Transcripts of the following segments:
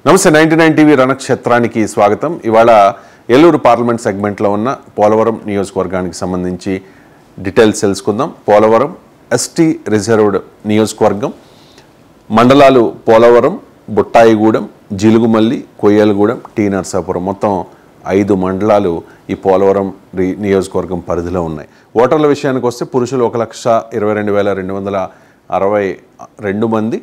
నమస్తే 99 టీవీ రణక్షేత్రానికి స్వాగతం. ఇవాళ ఏలూరు పార్లమెంట్ సెగ్మెంట్లో ఉన్న పోలవరం నియోజకవర్గానికి సంబంధించి డీటెయిల్స్ తెలుసుకుందాం. పోలవరం ఎస్టీ రిజర్వ్డ్ నియోజకవర్గం, మండలాలు పోలవరం, బుట్టాయిగూడెం, జిలుగుమల్లి, కొయ్యలగూడెం, టీ నర్సాపురం, మొత్తం 5 మండలాలు ఈ పోలవరం నియోజకవర్గం పరిధిలో ఉన్నాయి. ఓటర్ల విషయానికి వస్తే పురుషులు 1,22,262 మంది,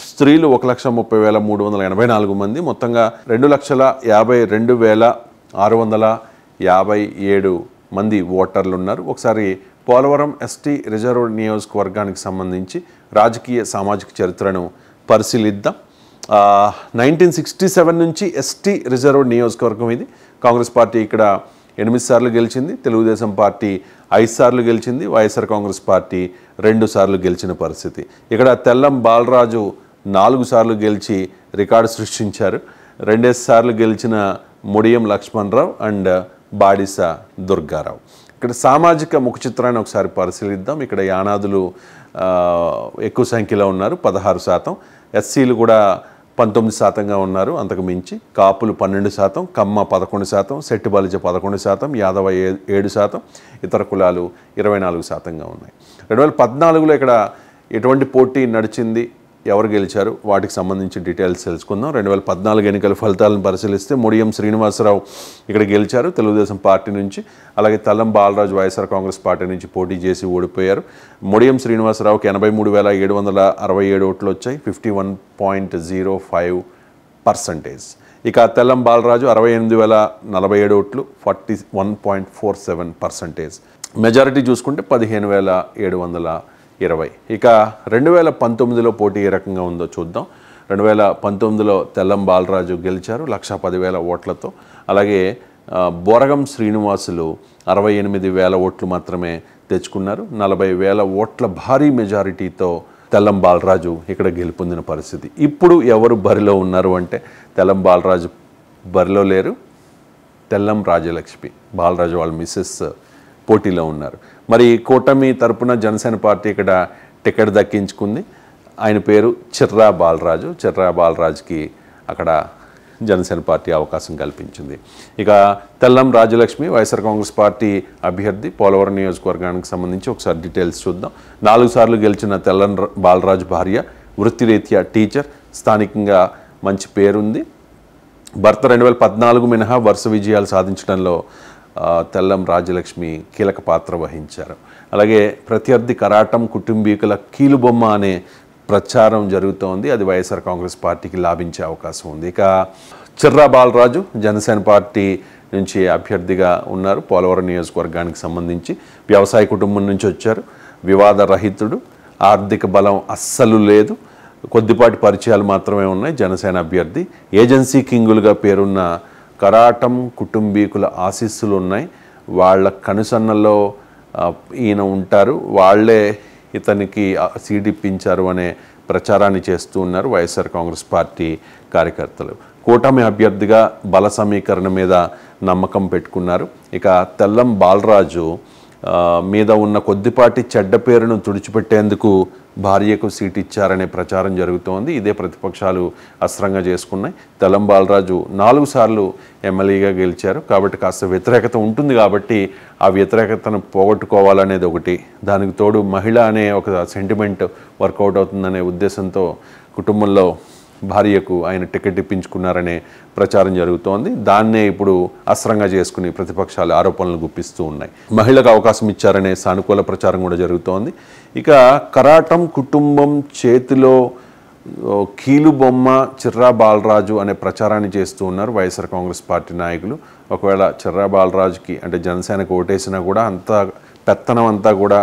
స్త్రీలు 1,30,384 మంది, మొత్తంగా 2,52,657 మంది ఓటర్లు ఉన్నారు. ఒకసారి పోలవరం ఎస్టీ రిజర్వ్డ్ నియోజకవర్గానికి సంబంధించి రాజకీయ సామాజిక చరిత్రను పరిశీలిద్దాం. 1967 నుంచి ఎస్టీ రిజర్వ్డ్ నియోజకవర్గం ఇది. కాంగ్రెస్ పార్టీ ఇక్కడ 8 సార్లు గెలిచింది, తెలుగుదేశం పార్టీ 5 సార్లు గెలిచింది, వైఎస్ఆర్ కాంగ్రెస్ పార్టీ 2 సార్లు గెలిచిన పరిస్థితి. ఇక్కడ తెల్లం బాలరాజు 4 సార్లు గెలిచి రికార్డు సృష్టించారు. 2 సార్లు గెలిచిన ముడియం లక్ష్మణరావు అండ్ బాడిస దుర్గారావు. ఇక్కడ సామాజిక ముఖ చిత్రాన్ని ఒకసారి పరిశీలిద్దాం. ఇక్కడ యానాదులు ఎక్కువ సంఖ్యలో ఉన్నారు, 16%. ఎస్సీలు కూడా 19%గా ఉన్నారు, అంతకు మించి. కాపులు 12%, కమ్మ 11%, శెట్టి బలిజ 11%, యాదవ 7%, ఇతర కులాలు 24%గా ఉన్నాయి. 2014లో ఇక్కడ ఎటువంటి పోటీ నడిచింది, ఎవరు గెలిచారు, వాటికి సంబంధించి డీటెయిల్స్ తెలుసుకుందాం. 2014 ఎన్నికల ఫలితాలను పరిశీలిస్తే ముడియం శ్రీనివాసరావు ఇక్కడ గెలిచారు తెలుగుదేశం పార్టీ నుంచి. అలాగే తెల్లం బాలరాజు వైఎస్ఆర్ కాంగ్రెస్ పార్టీ నుంచి పోటీ చేసి ఓడిపోయారు. ముడియం శ్రీనివాసరావుకి 83,767 ఓట్లు వచ్చాయి, 51.05%. ఇక తెల్లం బాలరాజు 68,047 ఓట్లు, 41.47%. మెజారిటీ చూసుకుంటే 15,720. ఇక 2019లో పోటీ ఏ రకంగా ఉందో చూద్దాం. 2019లో తెల్లం బాలరాజు గెలిచారు 1,10,000 ఓట్లతో. అలాగే బోరగం శ్రీనివాసులు 68,000 ఓట్లు మాత్రమే తెచ్చుకున్నారు. 40,000 ఓట్ల భారీ మెజారిటీతో తెల్లం బాలరాజు ఇక్కడ గెలుపొందిన పరిస్థితి. ఇప్పుడు ఎవరు బరిలో ఉన్నారు అంటే తెల్లం బాలరాజు బరిలో లేరు, తెల్లం రాజలక్ష్మి బాలరాజు వాళ్ళ మిస్సెస్ పోటీలో ఉన్నారు. మరి కూటమి తరపున జనసేన పార్టీ ఇక్కడ టికెట్ దక్కించుకుంది. ఆయన పేరు చిర్రా బాలరాజు. చిర్రా బాలరాజుకి అక్కడ జనసేన పార్టీ అవకాశం కల్పించింది. ఇక తెల్లం రాజలక్ష్మి వైఎస్ఆర్ కాంగ్రెస్ పార్టీ అభ్యర్థి, పోలవరం నియోజకవర్గానికి సంబంధించి ఒకసారి డీటెయిల్స్ చూద్దాం. 4 సార్లు గెలిచిన తెల్లం బాలరాజు భార్య, వృత్తిరీత్యా టీచర్, స్థానికంగా మంచి పేరుంది. భర్త 2014 మినహా వరుస విజయాలు సాధించడంలో తెల్లం రాజలక్ష్మి కీలక పాత్ర వహించారు. అలాగే ప్రత్యర్థి కరాటం కుటుంబీకుల కీలుబొమ్మ అనే ప్రచారం జరుగుతోంది. అది వైఎస్ఆర్ కాంగ్రెస్ పార్టీకి లాభించే అవకాశం ఉంది. ఇక చిర్రా బాలరాజు జనసేన పార్టీ నుంచి అభ్యర్థిగా ఉన్నారు. పోలవరం నియోజకవర్గానికి సంబంధించి వ్యవసాయ కుటుంబం నుంచి వచ్చారు. వివాద రహితుడు, ఆర్థిక బలం అస్సలు లేదు, కొద్దిపాటి పరిచయాలు మాత్రమే ఉన్నాయి. జనసేన అభ్యర్థి. ఏజెన్సీ కింగులుగా పేరున్న కరాటం కుటుంబీకుల ఆశీస్సులు ఉన్నాయి. వాళ్ళ కనుసన్నల్లో ఈయన ఉంటారు, వాళ్లే ఇతనికి సీట్ ఇప్పించారు అనే ప్రచారాన్ని చేస్తూ ఉన్నారు వైఎస్ఆర్ కాంగ్రెస్ పార్టీ కార్యకర్తలు. కూటమి అభ్యర్థిగా బల సమీకరణ మీద నమ్మకం పెట్టుకున్నారు. ఇక తెల్లం బాలరాజు మీద ఉన్న కొద్దిపాటి చెడ్డ పేరును తుడిచిపెట్టేందుకు భార్యకు సీట్ ఇచ్చారనే ప్రచారం జరుగుతోంది. ఇదే ప్రతిపక్షాలు అస్త్రంగా చేసుకున్నాయి. తెల్లం బాలరాజు 4 సార్లు ఎమ్మెల్యేగా గెలిచారు కాబట్టి కాస్త వ్యతిరేకత ఉంటుంది. కాబట్టి ఆ వ్యతిరేకతను పోగొట్టుకోవాలనేది ఒకటి, దానికి తోడు మహిళ అనే ఒక సెంటిమెంట్ వర్కౌట్ అవుతుందనే ఉద్దేశంతో కుటుంబంలో భార్యకు ఆయన టికెట్ ఇప్పించుకున్నారనే ప్రచారం జరుగుతోంది. దాన్నే ఇప్పుడు అస్త్రంగా చేసుకుని ప్రతిపక్షాలు ఆరోపణలు గుప్పిస్తూ ఉన్నాయి. మహిళకు అవకాశం ఇచ్చారనే సానుకూల ప్రచారం కూడా జరుగుతోంది. ఇక కరాటం కుటుంబం చేతిలో కీలుబొమ్మ చిర్రా బాలరాజు అనే ప్రచారాన్ని చేస్తూ ఉన్నారు వైఎస్ఆర్ కాంగ్రెస్ పార్టీ నాయకులు. ఒకవేళ చిర్రా బాలరాజుకి అంటే జనసేనకు ఓటేసినా కూడా అంత పెత్తనం అంతా కూడా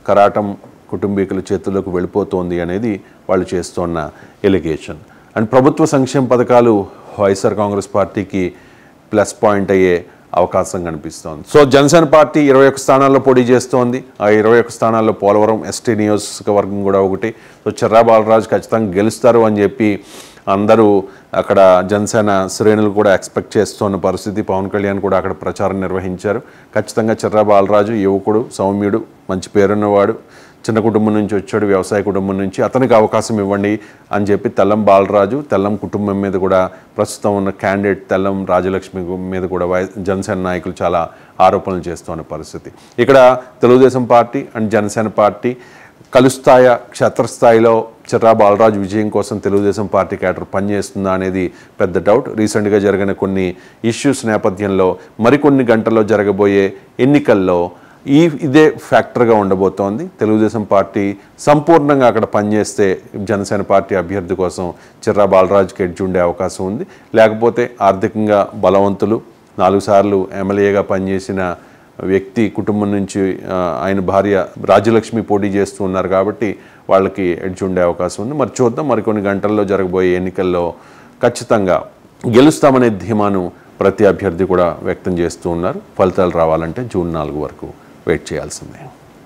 కరాటం కుటుంబీకుల చేతుల్లోకి వెళ్ళిపోతోంది అనేది వాళ్ళు చేస్తున్న ఎలిగేషన్. అండ్ ప్రభుత్వ సంక్షేమ పథకాలు వైఎస్ఆర్ కాంగ్రెస్ పార్టీకి ప్లస్ పాయింట్ అయ్యే అవకాశం కనిపిస్తోంది. సో జనసేన పార్టీ 21 స్థానాల్లో పోటీ చేస్తోంది. ఆ 21 స్థానాల్లో పోలవరం ఎస్టీ నియోజకవర్గం కూడా ఒకటి. సో చిర్రా బాలరాజు ఖచ్చితంగా గెలుస్తారు అని చెప్పి అందరూ అక్కడ జనసేన శ్రేణులు కూడా ఎక్స్పెక్ట్ చేస్తున్న పరిస్థితి. పవన్ కళ్యాణ్ కూడా అక్కడ ప్రచారం నిర్వహించారు. ఖచ్చితంగా చిర్రా బాలరాజు యువకుడు, సౌమ్యుడు, మంచి పేరున్నవాడు, చిన్న కుటుంబం నుంచి వచ్చాడు, వ్యవసాయ కుటుంబం నుంచి, అతనికి అవకాశం ఇవ్వండి అని చెప్పి తెల్లం బాలరాజు, తెల్లం కుటుంబం మీద కూడా ప్రస్తుతం ఉన్న క్యాండిడేట్ తెల్లం రాజలక్ష్మి మీద కూడా జనసేన నాయకులు చాలా ఆరోపణలు చేస్తున్న పరిస్థితి. ఇక్కడ Telugu Desam party and Janasena party కలుస్తాయా, క్షేత్రస్థాయిలో చిర్రా బాలరాజు విజయం కోసం తెలుగుదేశం పార్టీ క్యాడర్ పనిచేస్తుందా అనేది పెద్ద డౌట్. రీసెంట్గా జరిగిన కొన్ని ఇష్యూస్ నేపథ్యంలో మరికొన్ని గంటల్లో జరగబోయే ఎన్నికల్లో ఇదే ఫ్యాక్టర్గా ఉండబోతోంది. తెలుగుదేశం పార్టీ సంపూర్ణంగా అక్కడ పనిచేస్తే జనసేన పార్టీ అభ్యర్థి కోసం చిర్రా బాలరాజుకి ఎడ్జ్ ఉండే అవకాశం ఉంది. లేకపోతే ఆర్థికంగా బలవంతులు, 4 సార్లు ఎమ్మెల్యేగా పనిచేసిన వ్యక్తి కుటుంబం నుంచి ఆయన భార్య రాజ్యలక్ష్మి పోటీ చేస్తూ ఉన్నారు కాబట్టి వాళ్ళకి ఎడ్జ్ ఉండే అవకాశం ఉంది. మరి చూద్దాం, మరికొన్ని గంటల్లో జరగబోయే ఎన్నికల్లో ఖచ్చితంగా గెలుస్తామనే ధీమాను ప్రతి అభ్యర్థి కూడా వ్యక్తం చేస్తూ ఉన్నారు. ఫలితాలు రావాలంటే జూన్ 4 వరకు వెయిట్ చేయాల్సిందే.